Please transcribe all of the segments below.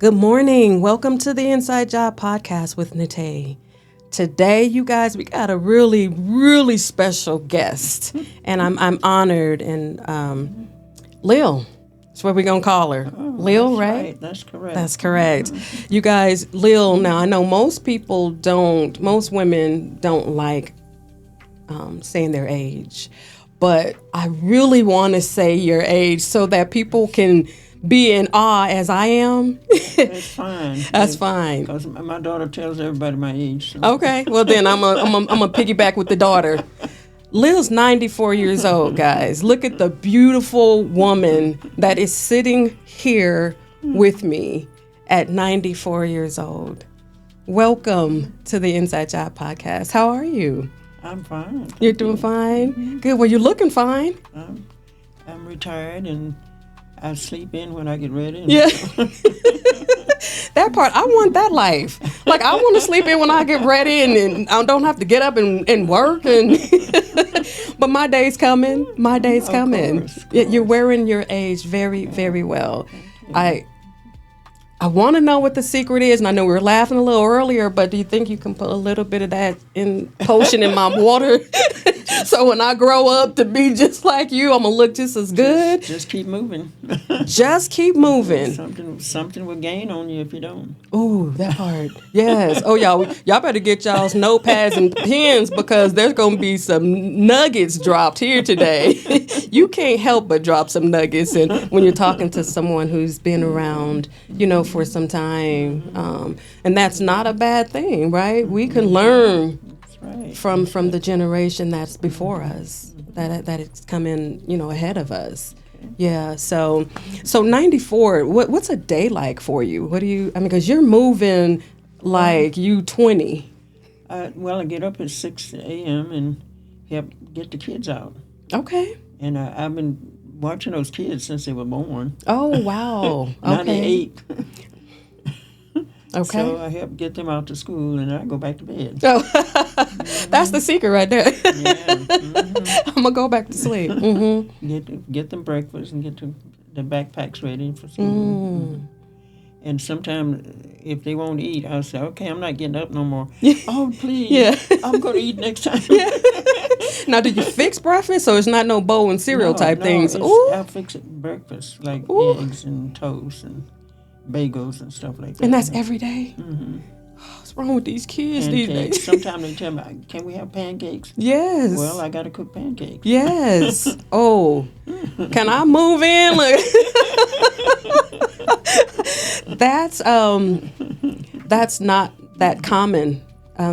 Good morning. Welcome to the Inside Job Podcast with Nate. Today, you guys, we got a really, really special guest, and I'm honored. And Lil, that's what we're gonna call her. Lil, right? That's correct. That's correct. You guys, Lil. Now I know most women don't like saying their age, but I really want to say your age so that people can be in awe as I am. That's fine. That's fine. Because my daughter tells everybody my age. So. Okay, well then I'm a piggyback with the daughter. Lil's 94 years old, guys. Look at the beautiful woman that is sitting here with me at 94 years old. Welcome to the Inside Job Podcast. How are you? I'm fine. You're doing fine? Mm-hmm. Good. Well, you're looking fine. I'm retired and I sleep in when I get ready. Yeah. That part, I want that life. Like, I want to sleep in when I get ready and I don't have to get up and work. But my day's coming. My day's coming. Of course. You're wearing your age very, very well. I want to know what the secret is, and I know we were laughing a little earlier, but do you think you can put a little bit of that potion in my water? So when I grow up to be just like you, I'm going to look just as good? Just keep moving. Just keep moving. Something will gain on you if you don't. Ooh, that part. Yes. Oh, y'all better get y'all's notepads and pens because there's going to be some nuggets dropped here today. You can't help but drop some nuggets and when you're talking to someone who's been around, for some time. And that's not a bad thing, right? We can learn from the generation that's before us, that it's coming, ahead of us. Yeah. So 94, what's a day like for you? Because you're moving like you 20. I get up at 6 a.m. and help get the kids out. Okay. And I've been watching those kids since they were born. Oh, wow. Okay. 98. Okay. So I help get them out to school and I go back to bed. Oh, that's the secret right there. Yeah. Mm-hmm. I'm going to go back to sleep. Mm-hmm. Get them breakfast and get the backpacks ready for school. Mm. And sometimes if they won't eat, I'll say, okay, I'm not getting up no more. Yeah. Oh, please. Yeah. I'm going to eat next time. Yeah. Now, do you fix breakfast? So it's not no bowl and cereal type things? Ooh. I'll fix it breakfast, like eggs and toast and bagels and stuff like that. And that's every day? Mm-hmm. What's wrong with these kids pancakes. these days? Sometimes they tell me, can we have pancakes? Yes. Well, I got to cook pancakes. Yes. Oh, can I move in? That's not that common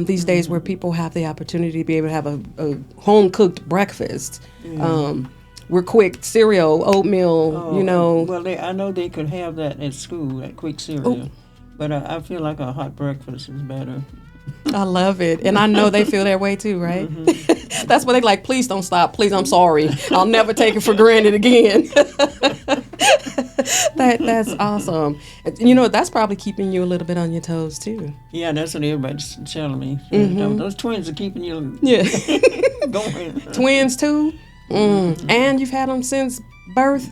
these days where people have the opportunity to be able to have a home-cooked breakfast. We're quick cereal, oatmeal, Well, I know they could have that at school, that quick cereal. But I feel like a hot breakfast is better. I love it. And I know they feel that way too, right? Mm-hmm. That's why they like, please don't stop. Please, I'm sorry. I'll never take it for granted again. That's awesome. That's probably keeping you a little bit on your toes too. Yeah, that's what everybody's telling me. Mm-hmm. Those twins are keeping you going. Twins too? Mm. And you've had them since birth?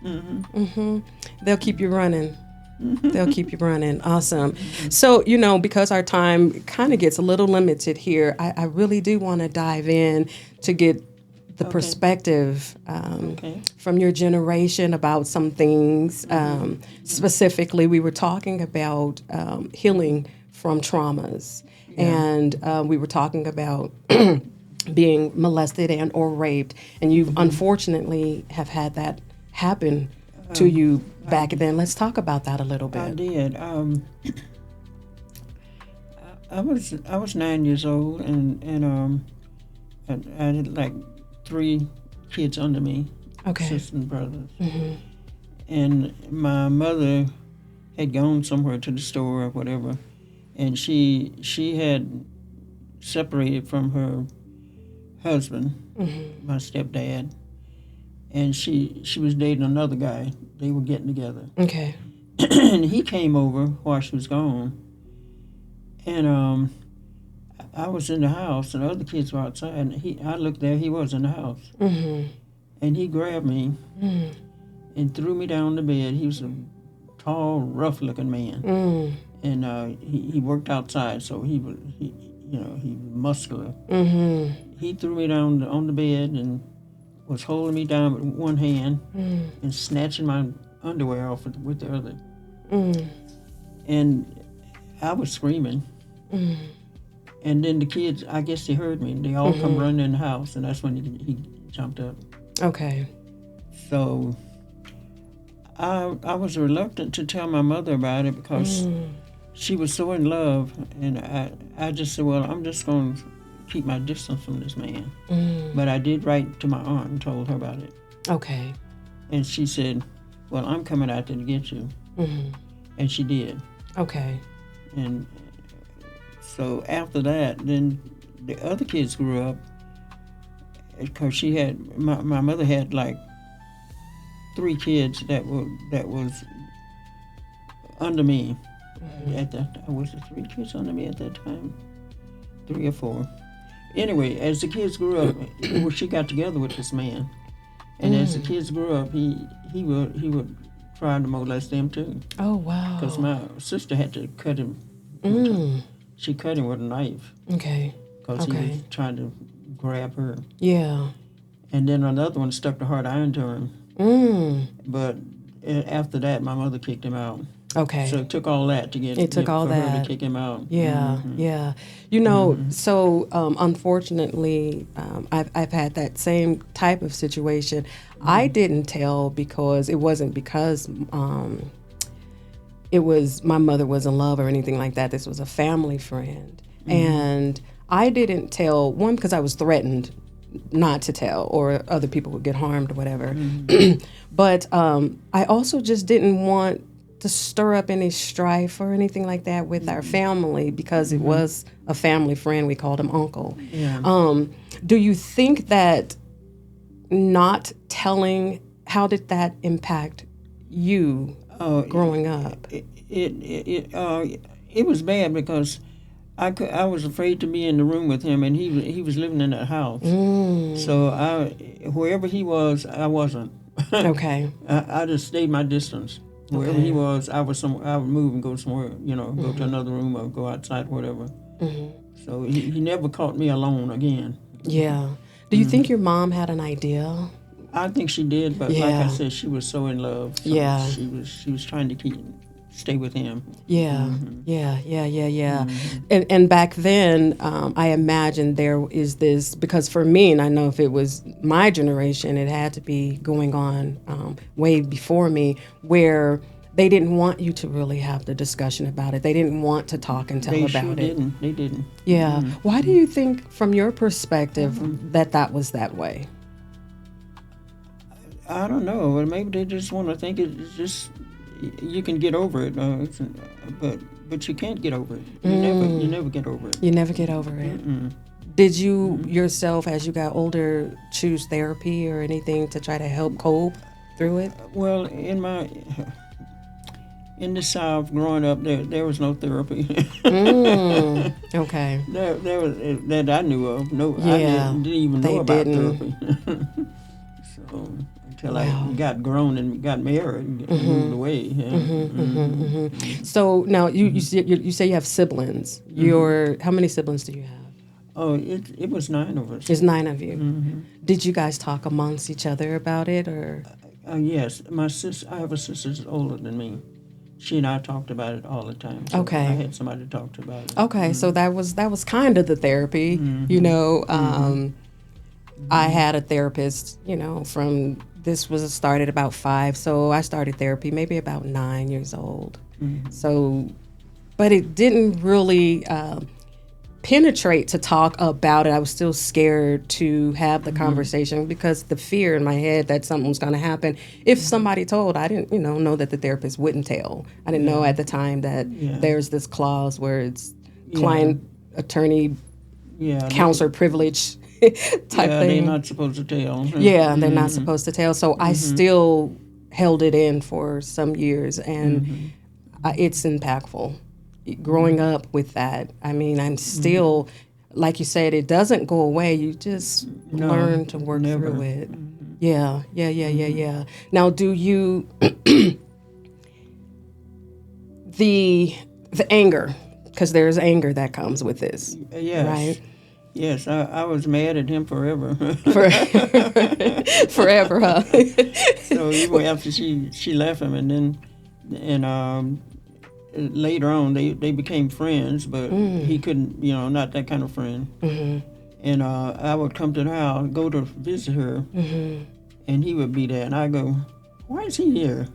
Mm-hmm. Mm-hmm. They'll keep you running. They'll keep you running. Awesome. So, because our time kind of gets a little limited here, I really do want to dive in to get the perspective from your generation about some things. Specifically, we were talking about healing from traumas. Yeah. And we were talking about being molested and or raped. And you unfortunately have had that happen to you back then. Let's talk about that a little bit. I did. I was 9 years old, and I had like 3 kids under me, sisters and brothers. Mm-hmm. And my mother had gone somewhere to the store or whatever, and she had separated from her husband, my stepdad. And she was dating another guy. They were getting together. Okay. And he came over while she was gone. And I was in the house, and the other kids were outside. And I looked there, he was in the house. Mm-hmm. And he grabbed me and threw me down the bed. He was a tall, rough-looking man, and he worked outside, so he was muscular. He threw me down on the bed and was holding me down with one hand and snatching my underwear off with the other. And I was screaming. And then the kids, I guess they heard me. They all come running in the house, and that's when he jumped up. Okay. So I was reluctant to tell my mother about it because she was so in love, and I just said, well, I'm just going to keep my distance from this man. But I did write to my aunt and told her about it. Okay. And she said, well, I'm coming out there to get you. And she did. Okay. And so after that, then the other kids grew up, because she had, my mother had like 3 kids that was under me. At that, was it 3 kids under me at that time? 3 or 4. Anyway, as the kids grew up, she got together with this man, and as the kids grew up, he would try to molest them too. Oh wow! Because my sister had to cut him. She cut him with a knife. Okay. Because he was trying to grab her. Yeah. And then another one stuck the hard iron to him. But after that, my mother kicked him out. Okay. So it took all that to get for her to kick him out. Yeah, yeah. You know, so unfortunately, I've had that same type of situation. I didn't tell because it wasn't because it was my mother was in love or anything like that. This was a family friend. And I didn't tell, one, because I was threatened not to tell, or other people would get harmed or whatever. But I also just didn't want to stir up any strife or anything like that with our family, because it was a family friend. We called him Uncle. Yeah. Do you think that not telling, how did that impact you growing up? It was bad because I was afraid to be in the room with him, and he was living in that house. So wherever he was, I wasn't. Okay. I just stayed my distance. Wherever he was, I would move and go somewhere, go to another room or go outside, whatever. So he never caught me alone again. Yeah. Do you think your mom had an idea? I think she did, but like I said, she was so in love. So she was trying to stay with him. Yeah. And back then, I imagine there is this, because for me, and I know if it was my generation, it had to be going on way before me, where they didn't want you to really have the discussion about it. They didn't want to talk and tell about it. They didn't. Yeah. Why do you think, from your perspective, that was that way? I don't know. Well, maybe they just want to think it's just, you can get over it, but you can't get over it. You never get over it. You never get over it. Did you yourself, as you got older, choose therapy or anything to try to help cope through it? Well, in the South, growing up, there was no therapy. Okay. There was that I knew of. No, I didn't even know about therapy. So until I got grown and got married and moved away. Yeah. So now you say you have siblings. How many siblings do you have? Oh, it was 9 of us. There's 9 of you. Did you guys talk amongst each other about it, or? Yes, my sister. I have a sister that's older than me. She and I talked about it all the time. So okay. I had somebody to talk to about it. Okay, so that was kind of the therapy, I had a therapist, from, this was started about 5, so I started therapy maybe about 9 years old. So, but it didn't really penetrate to talk about it. I was still scared to have the conversation because the fear in my head that something was going to happen. If somebody told, I didn't, know that the therapist wouldn't tell. I didn't know at the time that there's this clause where it's client, attorney, counselor privilege type thing. They're not supposed to tell. Yeah, they're not supposed to tell. So I still held it in for some years, and it's impactful. Growing up with that, I mean, I'm still, like you said, it doesn't go away. You just learn to work through it. Yeah. Now, do you, the anger, because there's anger that comes with this. Yes. Right? Yes, I was mad at him forever. Forever, huh? So even after she left him, and later on they became friends, but he couldn't, not that kind of friend. Mm-hmm. And I would come to the house, go to visit her, and he would be there, and I go, why is he here?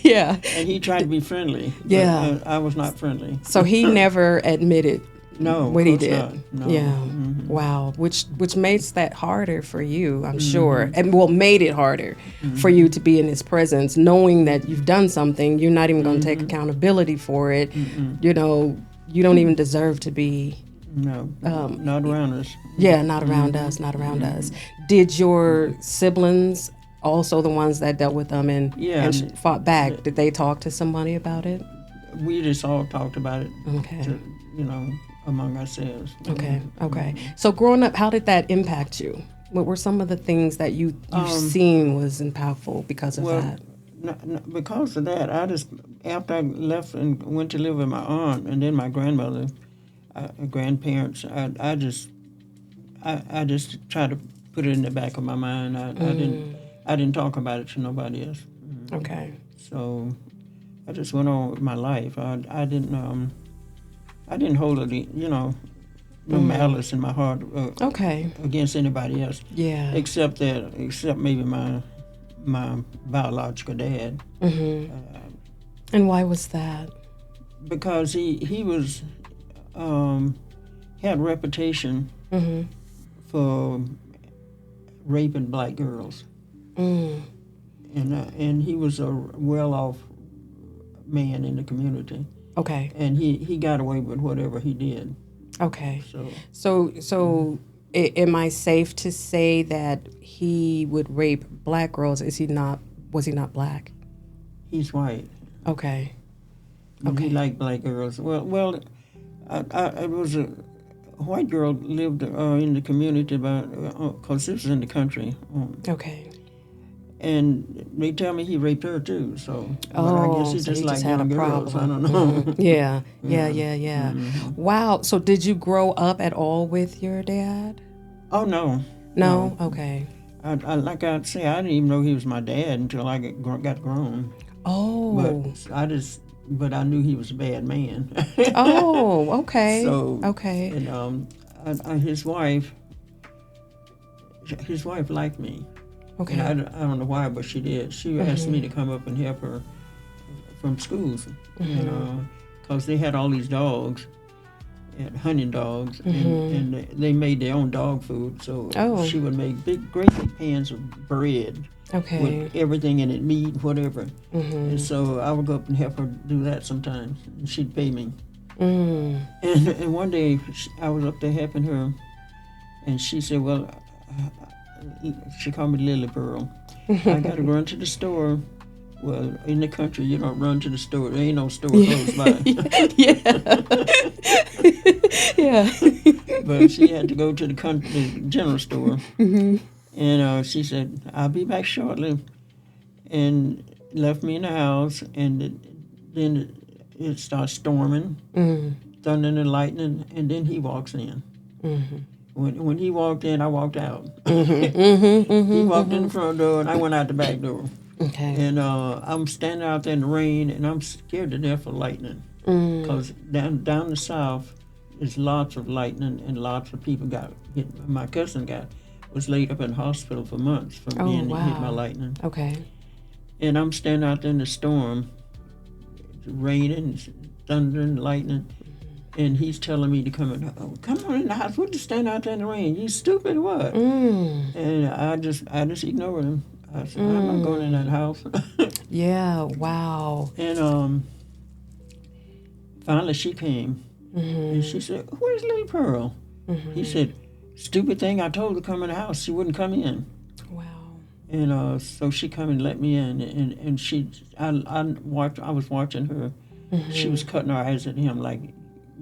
Yeah. And he tried to be friendly. Yeah. But I was not friendly. So he never admitted what he did. No. Yeah. Mm-hmm. Wow. Which makes that harder for you, I'm sure. And made it harder for you to be in his presence, knowing that you've done something, you're not even going to take accountability for it. You don't even deserve to be. No, not around us. Yeah, not around us, not around us. Did your siblings, also the ones that dealt with them and fought back, did they talk to somebody about it? We just all talked about it. Okay. Among ourselves. Okay. So growing up, how did that impact you? What were some of the things that you've seen was impactful because of that? Because of that, after I left and went to live with my aunt and then my grandmother, grandparents, I just tried to put it in the back of my mind. I didn't talk about it to nobody else. Okay. So I just went on with my life. I didn't hold it, no malice in my heart against anybody else. Yeah. Except maybe my biological dad. Mm-hmm. And why was that? Because he was had a reputation for raping black girls, and he was a well-off man in the community. Okay. And he got away with whatever he did. Okay. So am I safe to say that he would rape black girls? Was he not black? He's white. Okay. He liked black girls. Well, I was a white girl lived in the community because this was in the country. Okay. And they tell me he raped her too. So I guess he just liked young girls. I don't know. Mm-hmm. Yeah. Mm-hmm. Wow. So did you grow up at all with your dad? Oh no. No. Okay. I like I say, I didn't even know he was my dad until I got grown. Oh. But I knew he was a bad man. Oh. Okay. Okay. And his wife liked me. Okay. And I don't know why, but she did. She asked me to come up and help her from schools, because they had all these dogs, hunting dogs, and they made their own dog food. So she would make great big pans of bread with everything in it, meat, whatever. And so I would go up and help her do that sometimes, and she'd pay me. And one day I was up there helping her, and she said, well, she called me Lily Pearl. I got to run to the store. Well, in the country, you don't run to the store. There ain't no store close by. Yeah. But she had to go to the general store. And she said, I'll be back shortly. And left me in the house. And then it starts storming, thunder and lightning. And then he walks in. When he walked in, I walked out. He walked in the front door, and I went out the back door. Okay. And I'm standing out there in the rain, and I'm scared to death of lightning. Because down the south, there's lots of lightning, and lots of people got hit. My cousin was laid up in the hospital for months from being hit by lightning. Okay. And I'm standing out there in the storm, raining, thundering, lightning. And he's telling me to come in. Oh, come on in the house. What you stand out there in the rain? You stupid or what? And I just ignored him. I said, I'm not going in that house. Yeah. Wow. And finally she came, and she said, "Where's Little Pearl?" He said, "Stupid thing! I told her to come in the house. She wouldn't come in." Wow. And so she come and let me in, and I was watching her. She was cutting her eyes at him like,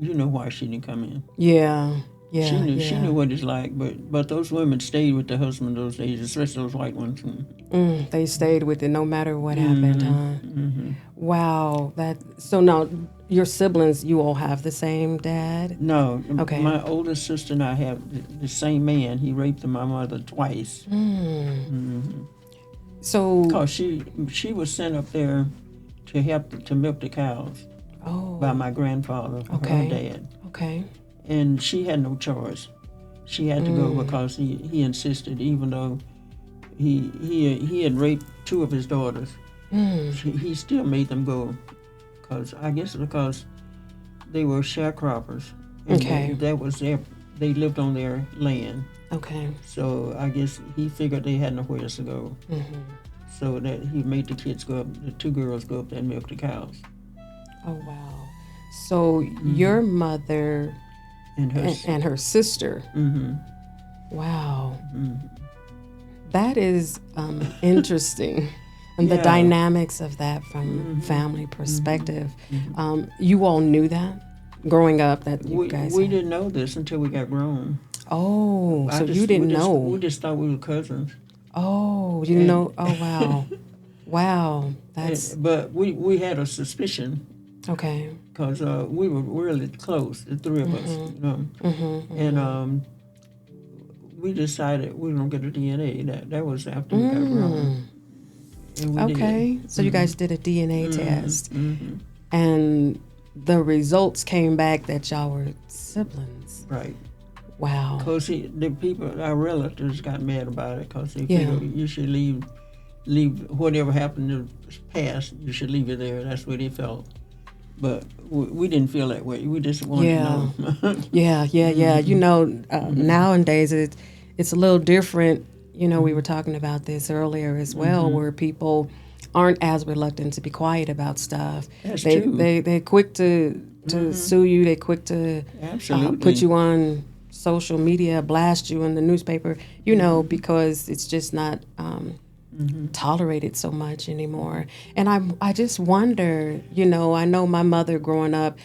you know why she didn't come in. Yeah. Yeah, She knew what it's like, but those women stayed with the husband those days, especially those white ones. They stayed with it no matter what happened, huh? Wow. So now your siblings, you all have the same dad? No, Okay. my oldest sister and I have the same man. He raped my mother twice. So, Because she was sent up there to help to milk the cows by my grandfather, her dad. Okay. And she had no choice. She had to go because he insisted, even though he had raped 2 of his daughters. He still made them go, because they were sharecroppers. And they lived on their land. Okay. So I guess he figured they had nowhere else to go. So that he made the 2 girls go up there and milk the cows. Oh, wow. So your mother and her sister. Wow. That is interesting. And the dynamics of that from family perspective. You all knew that growing up that you guys We didn't know this until we got grown. Oh, so you didn't know. We just thought we were cousins. Oh, you know. Oh, wow. Wow. But we had a suspicion. Okay. Because we were really close, the 3 of us, you know. And we decided we were going to get a DNA. That was after we got grown. Okay. So you guys did a DNA test. And the results came back that y'all were siblings. Right. Wow. Because the people, our relatives, got mad about it because they figured you should leave whatever happened in the past, you should leave it there. That's what they felt. But we didn't feel that way. We just wanted to know. Yeah. You know, nowadays it's a little different. You know, we were talking about this earlier as well, where people aren't as reluctant to be quiet about stuff. That's true. They're quick to sue you. They're quick to put you on social media, blast you in the newspaper, you know, because it's just not tolerated so much anymore. And I just wonder, you know, I know my mother growing up,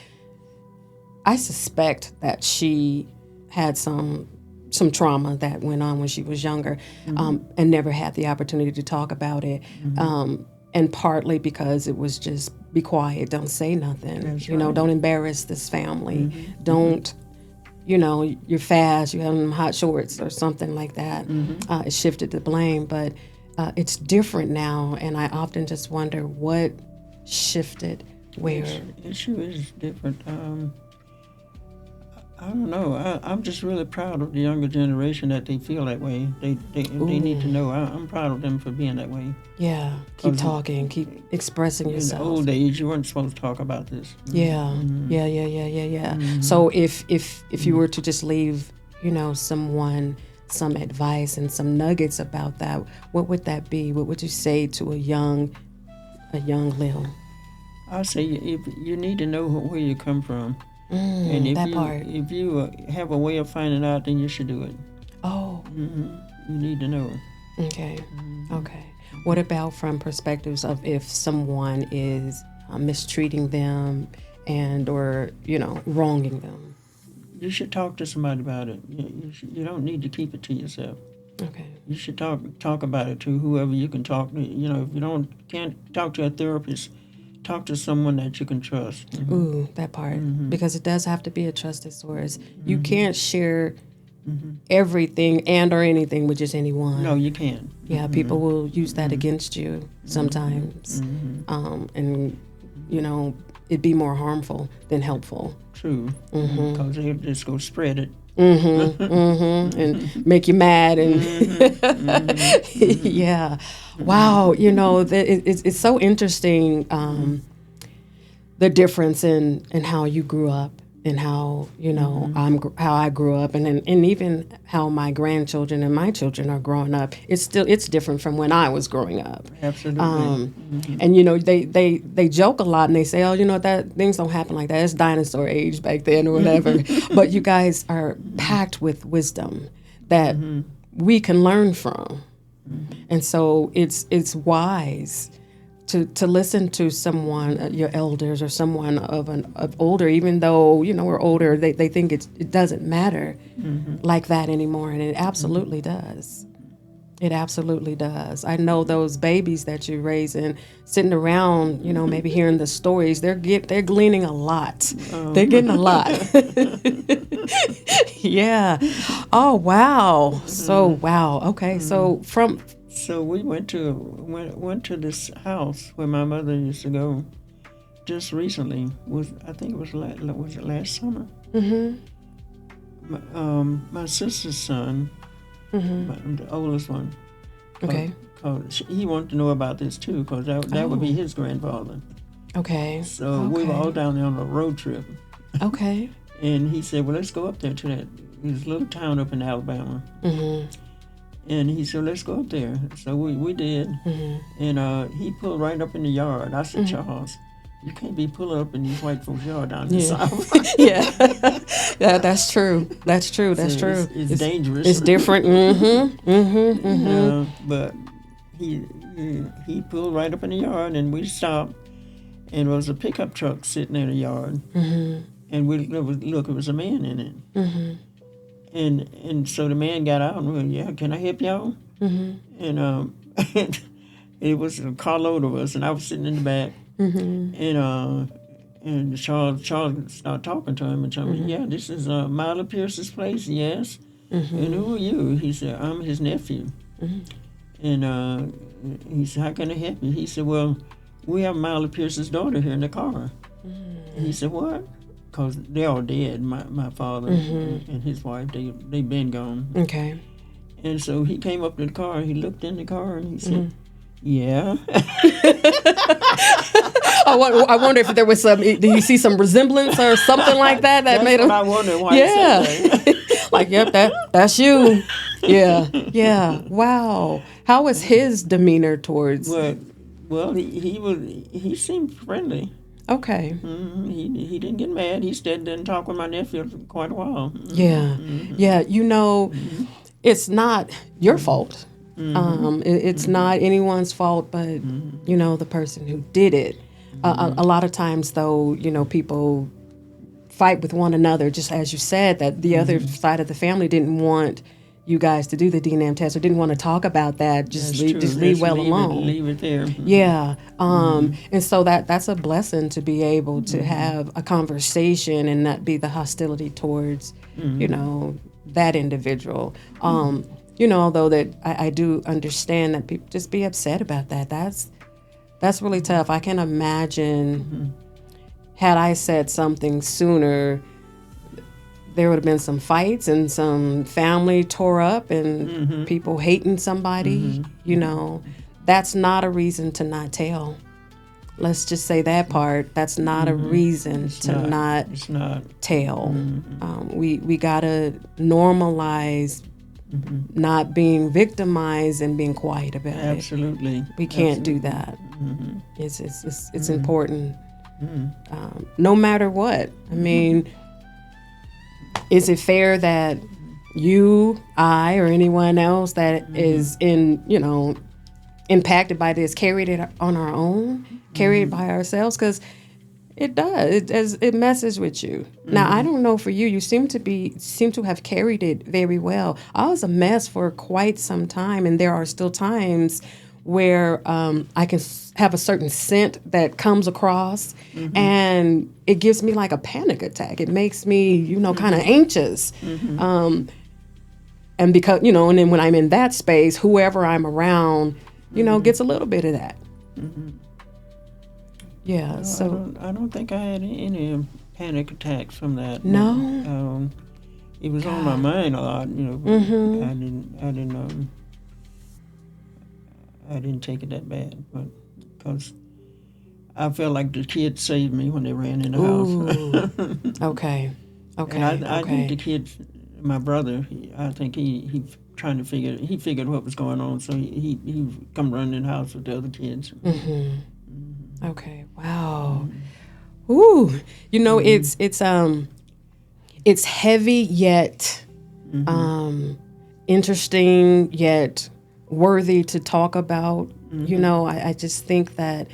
I suspect that she had some trauma that went on when she was younger, and never had the opportunity to talk about it. And partly because it was just be quiet, don't say nothing. That's you know, don't embarrass this family. Don't, you know, you're fast, you have them hot shorts or something like that. It shifted the blame, but it's different now, and I often just wonder what shifted where. It sure is different. I don't know. I'm just really proud of the younger generation that they feel that way. They need to know. I'm proud of them for being that way. Yeah, keep talking, keep expressing yourself. In the old age, you weren't supposed to talk about this. Yeah. So if you were to just leave, you know, someone some advice and some nuggets about that, what would that be? What would you say to a young Lil? I say if you need to know where you come from. And if you have a way of finding out, then you should do it. Oh. You need to know. Okay. Okay. What about from perspectives of if someone is mistreating them and or, you know, wronging them? You should talk to somebody about it. You don't need to keep it to yourself. Okay. You should talk about it to whoever you can talk to. You know, if you can't talk to a therapist, talk to someone that you can trust. Ooh, that part. Because it does have to be a trusted source. You can't share everything and or anything with just anyone. No, you can't. Yeah, people will use that against you sometimes. And, you know, it'd be more harmful than helpful. True. Because they'll just go spread it. And make you mad and yeah. Wow, you know, it's so interesting, the difference in how you grew up and how, you know, how I grew up and even how my grandchildren and my children are growing up. It's different from when I was growing up. Absolutely. And, you know, they joke a lot and they say, oh, you know, that things don't happen like that. It's dinosaur age back then or whatever. But you guys are packed with wisdom that we can learn from. And so it's wise to listen to someone, your elders or someone of older, even though, we're older, they think it doesn't matter like that anymore. And it absolutely does. It absolutely does. I know those babies that you're raising, sitting around, maybe hearing the stories, they're gleaning a lot. They're getting a lot. Yeah. Oh, wow. So, wow. Okay. So we went to this house where my mother used to go just recently. I think it was last summer? My sister's son, the oldest one. Okay. He wanted to know about this too, because that would be his grandfather. Okay. So we were all down there on a road trip. Okay. And he said, well, let's go up there to this little town up in Alabama. And he said, let's go up there. So we did. And he pulled right up in the yard. I said, Charles, you can't be pulling up in these white folks' yard down in the South. Yeah, that's true. That's true. That's true. It's dangerous. It's different. But he pulled right up in the yard, and we stopped, and there was a pickup truck sitting in the yard. And it was a man in it. And so the man got out and went, can I help y'all? And it was a carload of us, and I was sitting in the back. And Charles started talking to him and told me, this is Mila Pierce's place, yes. And who are you? He said, I'm his nephew. And he said, how can I help you? He said, well, we have Mila Pierce's daughter here in the car. He said, what? Because they're all dead, my father and his wife, they've been gone. Okay. And so he came up to the car, he looked in the car, and he said, yeah. I wonder if there was some. Did you see some resemblance or something like that That's made him? I wonder why. He said that. Like, yep, that's you. Yeah. Wow. How was his demeanor towards? Well, he seemed friendly. Okay. He didn't get mad. He didn't talk with my nephew for quite a while. Yeah. It's not your fault. It's not anyone's fault, but the person who did it. A lot of times, though, people fight with one another, just as you said, that the other side of the family didn't want you guys to do the DNAM test or didn't want to talk about that. Just leave well alone. Leave it there. Yeah. And so that's a blessing to be able to have a conversation and not be the hostility towards, that individual. Although that I do understand that people just be upset about that. That's really tough. I can imagine had I said something sooner, there would have been some fights and some family tore up and people hating somebody. That's not a reason to not tell. Let's just say that part. That's not a reason to not tell. We gotta normalize not being victimized and being quiet about it. Absolutely. We can't do that. It's important. No matter what. I mean, is it fair that you, I, or anyone else that is impacted by this carried it on our own, carried it by ourselves? Because it does. It messes with you. Now, I don't know for you. You seem to have carried it very well. I was a mess for quite some time, and there are still times where I can have a certain scent that comes across, and it gives me like a panic attack. It makes me, kind of anxious. And because, and then when I'm in that space, whoever I'm around, gets a little bit of that. Yeah, so I don't think I had any panic attacks from that. No, it was on my mind a lot. I didn't take it that bad, but because I felt like the kids saved me when they ran in the house. Okay. And I think the kids, my brother, I think he figured what was going on, so he come running in the house with the other kids. Okay. Wow. Ooh. It's heavy yet interesting yet worthy to talk about. I just think that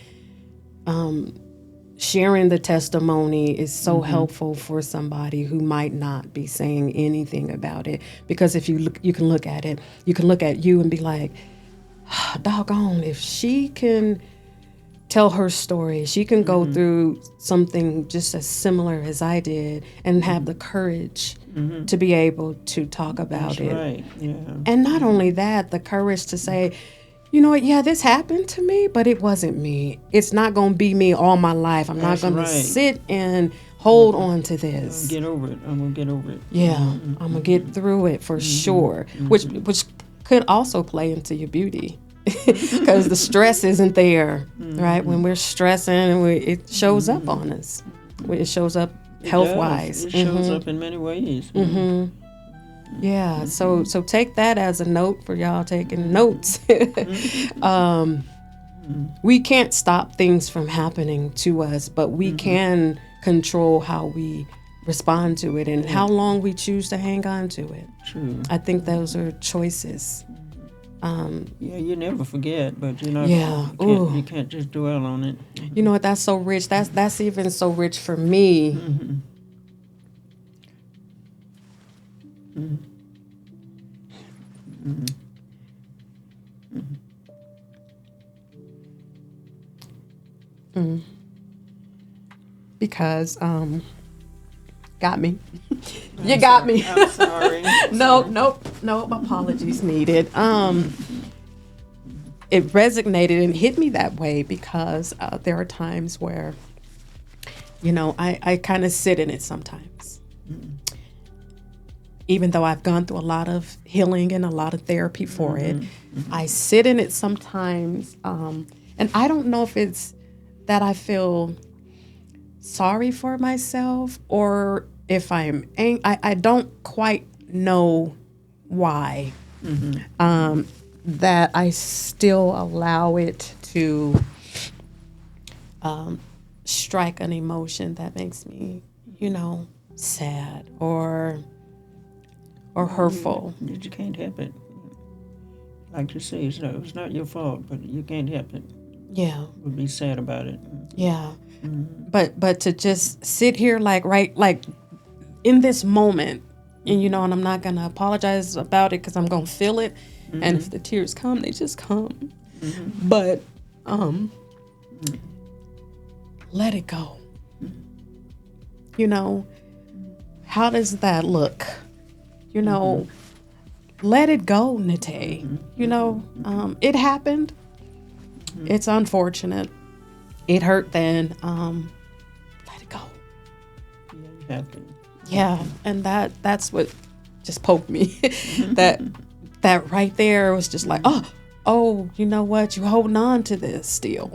sharing the testimony is so helpful for somebody who might not be saying anything about it. Because if you look, you can look at it, you can look at you and be like, doggone, if she can tell her story, she can go through something just as similar as I did and have the courage to be able to talk about That's it. Right. Yeah. And not only that, the courage to say, you know what, yeah, this happened to me, but it wasn't me. It's not going to be me all my life. I'm not going to sit and hold on to this. Get over it. I'm going to get over it. Yeah, I'm going to get through it for sure, which could also play into your beauty. Because the stress isn't there, right? When we're stressing, it shows up on us. It shows up health-wise. It shows up in many ways. Yeah, so take that as a note for y'all taking notes. We can't stop things from happening to us, but we can control how we respond to it and how long we choose to hang on to it. True. I think those are choices. Yeah, you never forget, but you know, you can't just dwell on it. You know what? That's so rich. That's even so rich for me. Because got me. You got me. I'm sorry. No apologies needed. It resonated and hit me that way because there are times where, you know, I kind of sit in it sometimes. Even though I've gone through a lot of healing and a lot of therapy for it, I sit in it sometimes. And I don't know if it's that I feel sorry for myself or if I'm angry. I don't quite know why. That I still allow it to strike an emotion that makes me, you know, sad or hurtful. You can't help it. Like you say, it's not your fault, but you can't help it. Yeah. Would be sad about it. Yeah. But to just sit here like in this moment, and you know, and I'm not gonna apologize about it because I'm gonna feel it. And if the tears come, they just come. But let it go. You know, how does that look? You know, let it go, Nate. You know, it happened. It's unfortunate. It hurt then. Let it go. Yeah, you have to. Yeah, and that's what just poked me. That right there was just like, oh, you know what? You're holding on to this still.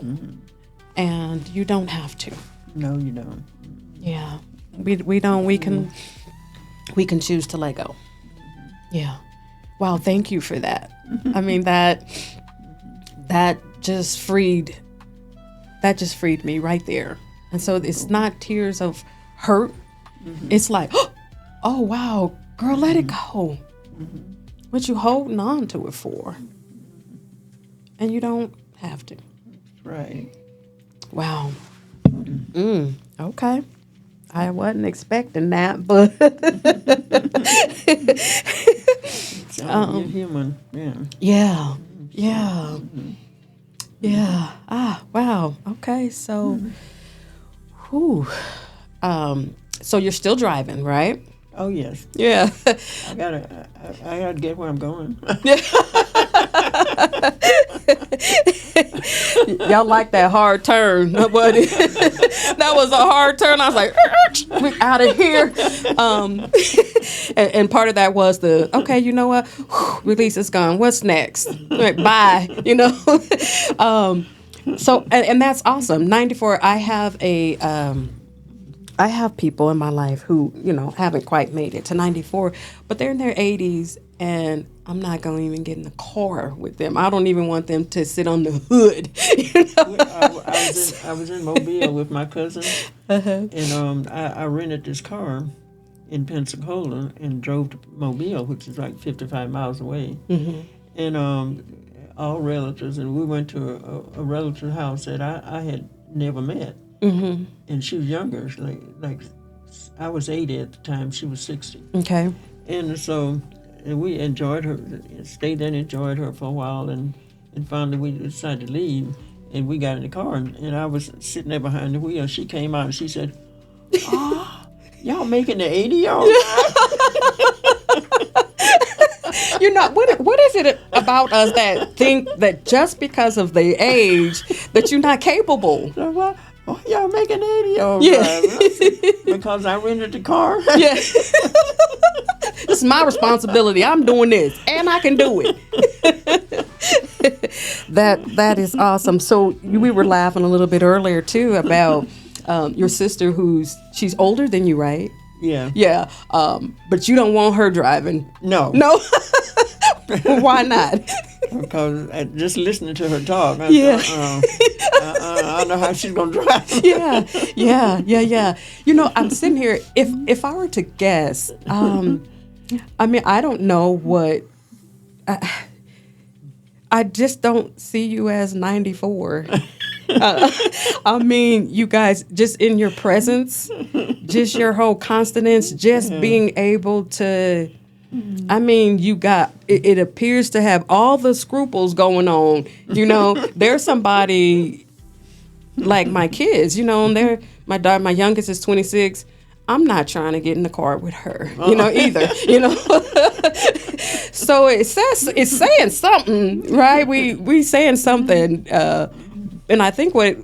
And you don't have to. No, you don't. Yeah. We don't. We can choose to let go. Yeah. Wow, thank you for that. I mean, that just freed me right there. And so it's not tears of hurt. It's like, oh wow, girl, let it go. What you holding on to it for? And you don't have to. Right. Wow. Okay. I wasn't expecting that, but you're human. Yeah. Yeah. Yeah. Yeah. Wow. Okay. So, so you're still driving, right? Oh yes. Yeah. I gotta get where I'm going. Y'all like that hard turn, buddy? That was a hard turn. I was like, we're out of here. And part of that was okay, you know what? Release is gone. What's next? Like, bye. You know. So and that's awesome. 94. I have people in my life who, you know, haven't quite made it to 94, but they're in their 80s, and I'm not going to even get in the car with them. I don't even want them to sit on the hood. You know? I was in Mobile with my cousin, and I rented this car in Pensacola and drove to Mobile, which is like 55 miles away. And all relatives, and we went to a relative's house that I had never met. And she was younger, like I was 80 at the time. She was 60. Okay. And so we enjoyed her, stayed there and enjoyed her for a while, and finally we decided to leave. And we got in the car, and I was sitting there behind the wheel. She came out and she said, "Oh, y'all making the 80-year-old?" You know, what is it about us that think that just because of the age that you're not capable? So, well, oh, y'all making the 80-year-old? Yeah. Because I rented the car. Yeah. This is my responsibility. I'm doing this, and I can do it. That is awesome. So we were laughing a little bit earlier too about your sister, she's older than you, right? Yeah. Yeah. But you don't want her driving. No. No. Why not? Because just listening to her talk, I don't know how she's gonna drive. Yeah. You know, I'm sitting here. If I were to guess, I mean, I don't know what. I just don't see you as 94. I mean, you guys, just in your presence, just your whole consonance, just being able to. I mean, you got, it appears to have all the scruples going on. You know, there's somebody like my kids, you know, and my youngest is 26. I'm not trying to get in the car with her, you know, either, you know. So it's saying something, right? We saying something. And I think what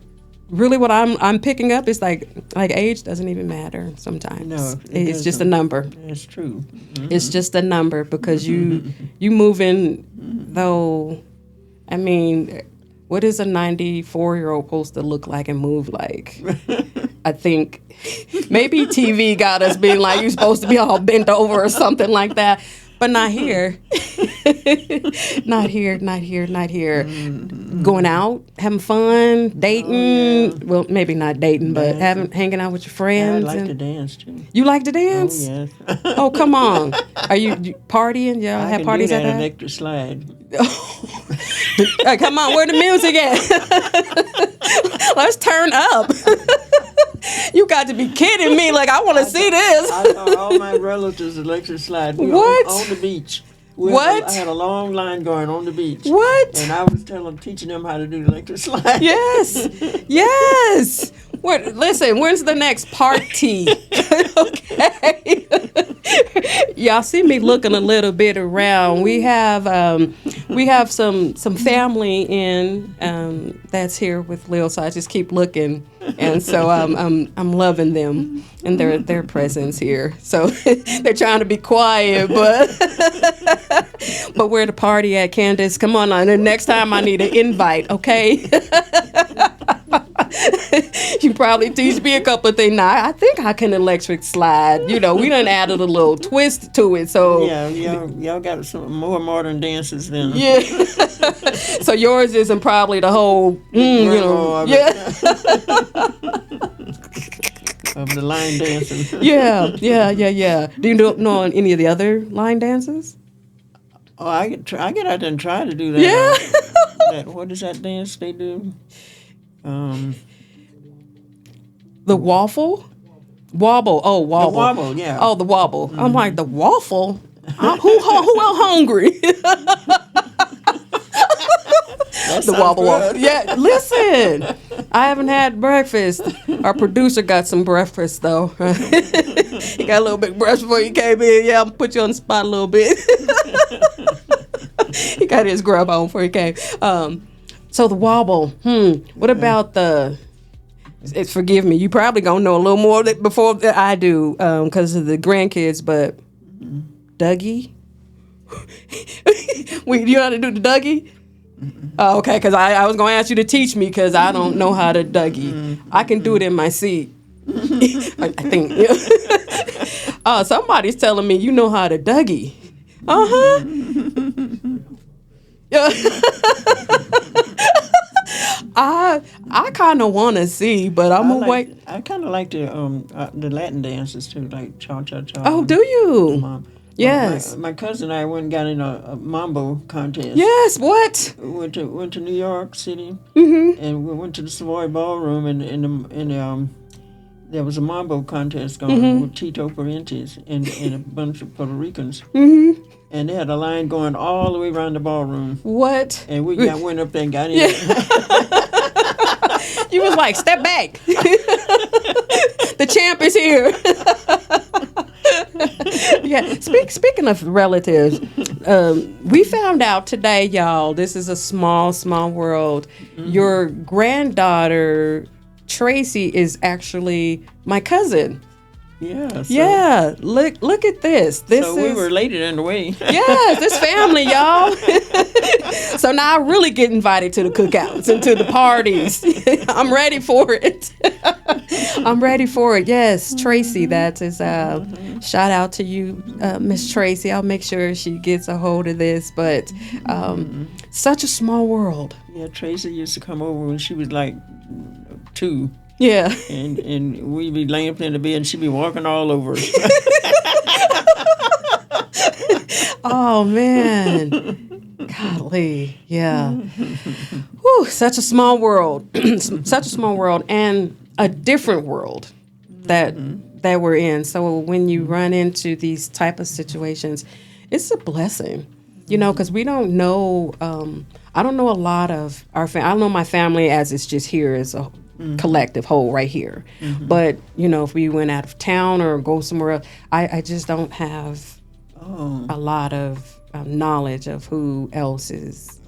I'm picking up is like age doesn't even matter sometimes. No, it's just a number. It's true. It's just a number because you moving though. I mean, what is a 94-year-old supposed to look like and move like? I think maybe TV got us being like, you're supposed to be all bent over or something like that. But not here. Not here. Going out, having fun, dating. Oh, yeah. Well, maybe not dating, but hanging out with your friends. I like to dance, too. You like to dance? Oh, yes. Oh, come on. Are you partying? Y'all have parties at that? Electric slide. Hey, come on, where the music at? Let's turn up. You got to be kidding me. Like, I want to see this. I saw all my relatives electric slide. What? On the beach. What? I had a long line going on the beach. What? And I was teaching them how to do the electric slide. Yes. Listen, when's the next party? Okay. Y'all see me looking a little bit around. We have some family in that's here with Lil, so I just keep looking, and so I'm loving them and their presence here. So they're trying to be quiet, but where the party at, Candace? Come on, the next time I need an invite, okay? You probably teach me a couple of things. Now, I think I can electric slide. You know, we done added a little twist to it. So yeah, y'all got some more modern dances than So yours isn't probably the whole, you know, of the line dancing. Yeah. Do you know any of the other line dances? Oh, I get out there and try to do that. Yeah. What is that dance they do? The waffle? Wobble. Oh, wobble. The wobble, yeah. Oh, the wobble. Mm-hmm. I'm like, the waffle? Who else hungry? The wobble. Yeah, listen. I haven't had breakfast. Our producer got some breakfast, though. He got a little bit of breakfast before he came in. Yeah, I'm going to put you on the spot a little bit. He got his grub on before he came. So the wobble. What about forgive me, you probably gonna know a little more before I do because of the grandkids, but Dougie? You know how to do the Dougie? Oh, okay, because I was gonna ask you to teach me because I don't know how to Dougie. I can do it in my seat. I think. Somebody's telling me you know how to Dougie. I kind of want to see, but I'm gonna wait. I kind of like the Latin dances too, like cha cha cha. Oh, do you? Yes. My cousin and I went and got in a mambo contest. Yes. What? Went to New York City, Mm-hmm. and we went to the Savoy Ballroom, and there was a mambo contest going with Tito Parentes and a bunch of Puerto Ricans. Mm-hmm. And they had a line going all the way around the ballroom. What? And we went up there and got in. Yeah. You was like, step back. The champ is here. Yeah. Speaking of relatives, we found out today, y'all, this is a small world. Your granddaughter, Tracy, is actually my cousin. Yeah. Yeah. Look at this. So we were related in a way. Yes, this family, y'all. So now I really get invited to the cookouts and to the parties. I'm ready for it. I'm ready for it. Yes, Tracy, that is shout out to you, Miss Tracy. I'll make sure she gets a hold of this. But such a small world. Yeah, Tracy used to come over when she was like 2. Yeah. And we'd be laying up in the bed and she'd be walking all over us. Oh, man. Golly. Yeah. Whew, such a small world. Such a small world and a different world that we're in. So when you run into these type of situations, it's a blessing, you know, because we don't know. I don't know a lot of our family. I don't know my family as it's just here as a collective whole right here. But, you know, if we went out of town or go somewhere else, I just don't have a lot of knowledge of who else is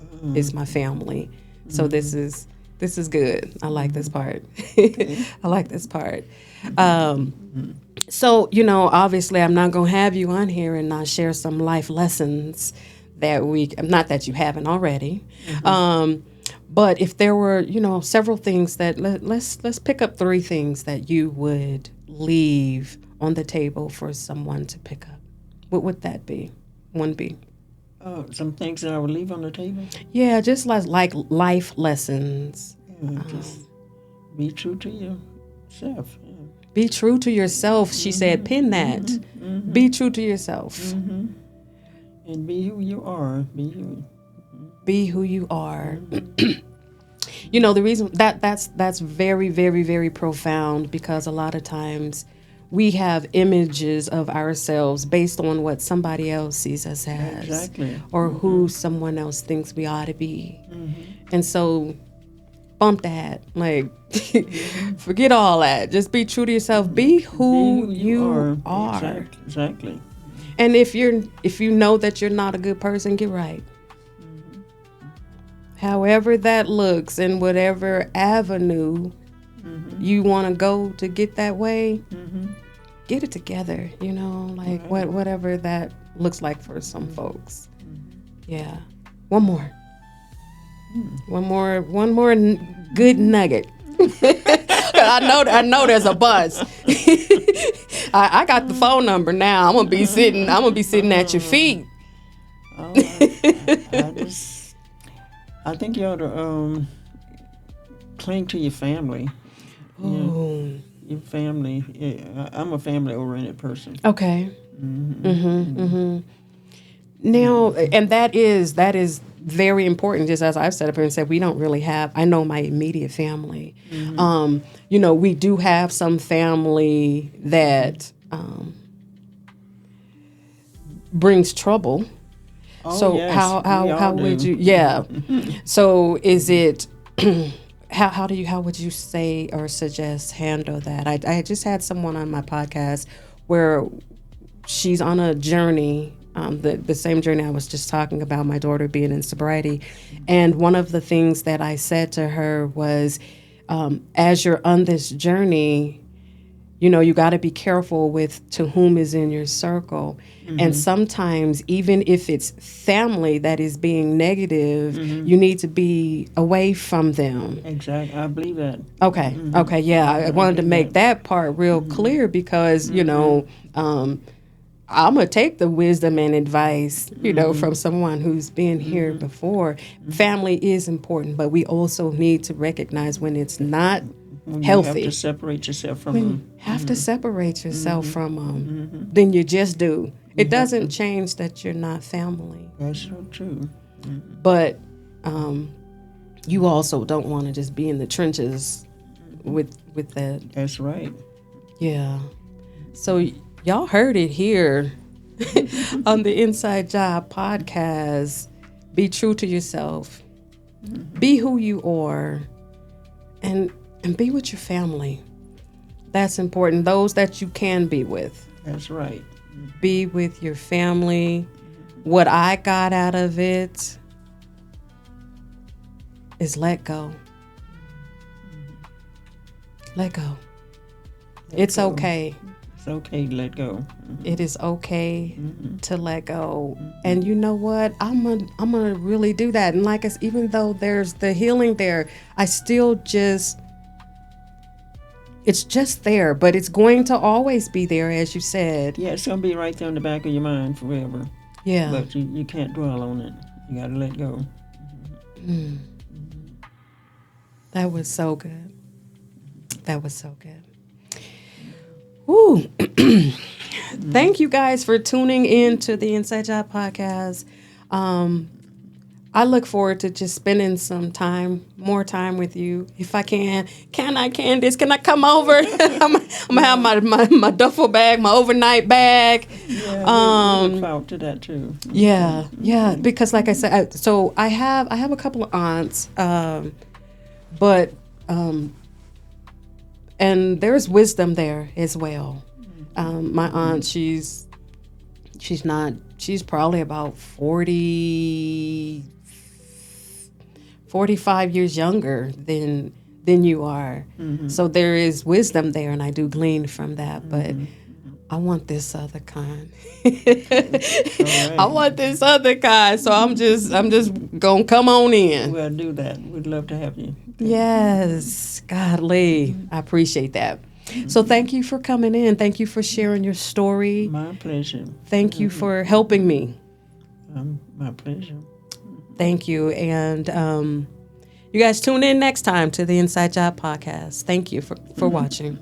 my family. So this is good. I like this part. I like this part. So, you know, obviously I'm not going to have you on here and not share some life lessons that not that you haven't already. But if there were, you know, several things that let's pick up 3 things that you would leave on the table for someone to pick up. What would that be? One be? Some things that I would leave on the table? Yeah, just like life lessons. Yeah, just be true to yourself. Yeah. Be true to yourself, she said. Pin that. Be true to yourself. And be who you are. Be who you are. You know, the reason that's very, very, very profound, because a lot of times we have images of ourselves based on what somebody else sees us as. Exactly. Or who someone else thinks we ought to be. And so bump that. Like, forget all that. Just be true to yourself. Be who you are. Exactly. And if you know that you're not a good person, get right. However that looks, in whatever avenue you want to go to get that way, get it together, you know, like whatever that looks like for some folks. Yeah. One more good nugget. I know there's a buzz. I got the phone number now. I'm gonna be sitting at your feet. I think you ought to cling to your family. Ooh. Your family. Yeah, I'm a family-oriented person. Okay. Now, and that is very important. Just as I've said up here and said, we don't really have. I know my immediate family. You know, we do have some family that brings trouble. Oh, So yes, how would you? Yeah. So is it? How would you say or suggest handle that? I just had someone on my podcast where she's on a journey, the same journey I was just talking about, my daughter being in sobriety, and one of the things that I said to her was, as you're on this journey, you know, you got to be careful with to whom is in your circle. And sometimes, even if it's family that is being negative, you need to be away from them. Exactly. I believe that. Okay. Okay. Yeah. I wanted to make that part real clear because, you know, I'm going to take the wisdom and advice, you know, from someone who's been here before. Family is important, but we also need to recognize when it's not healthy. You have to separate yourself from them. Have to separate yourself from them. Then you just do. It doesn't change that you're not family. That's so true. But you also don't want to just be in the trenches with that. That's right. Yeah. So y'all heard it here on the Inside Job podcast. Be true to yourself. Be who you are, and be with your family. That's important. Those that you can be with. That's right. Be with your family. What I got out of it is let go. Let go. It's okay. It's okay to let go. It is okay to let go. And you know what? I'm gonna really do that. And like even though there's the healing there, I still it's just there, but it's going to always be there, as you said. Yeah, it's gonna be right there in the back of your mind forever. Yeah. But you can't dwell on it. You gotta let go. That was so good. That was so good. Woo. Thank you guys for tuning in to the Inside Job podcast. I look forward to just spending more time with you. If I can I, Candace? Can I come over? I'm gonna have my duffel bag, my overnight bag. Yeah, we look forward to that too. Yeah. Because like I said, so I have a couple of aunts, but and there's wisdom there as well. My aunt, she's probably about 45 years younger than you are. So there is wisdom there, and I do glean from that. But I want this other kind. Right. I want this other kind. So I'm just gonna come on in. We'll do that. We'd love to have you. Yes, godly. I appreciate that. So thank you for coming in. Thank you for sharing your story. My pleasure. Thank you for helping me. My pleasure. Thank you. And you guys tune in next time to the Inside Job podcast. Thank you for watching.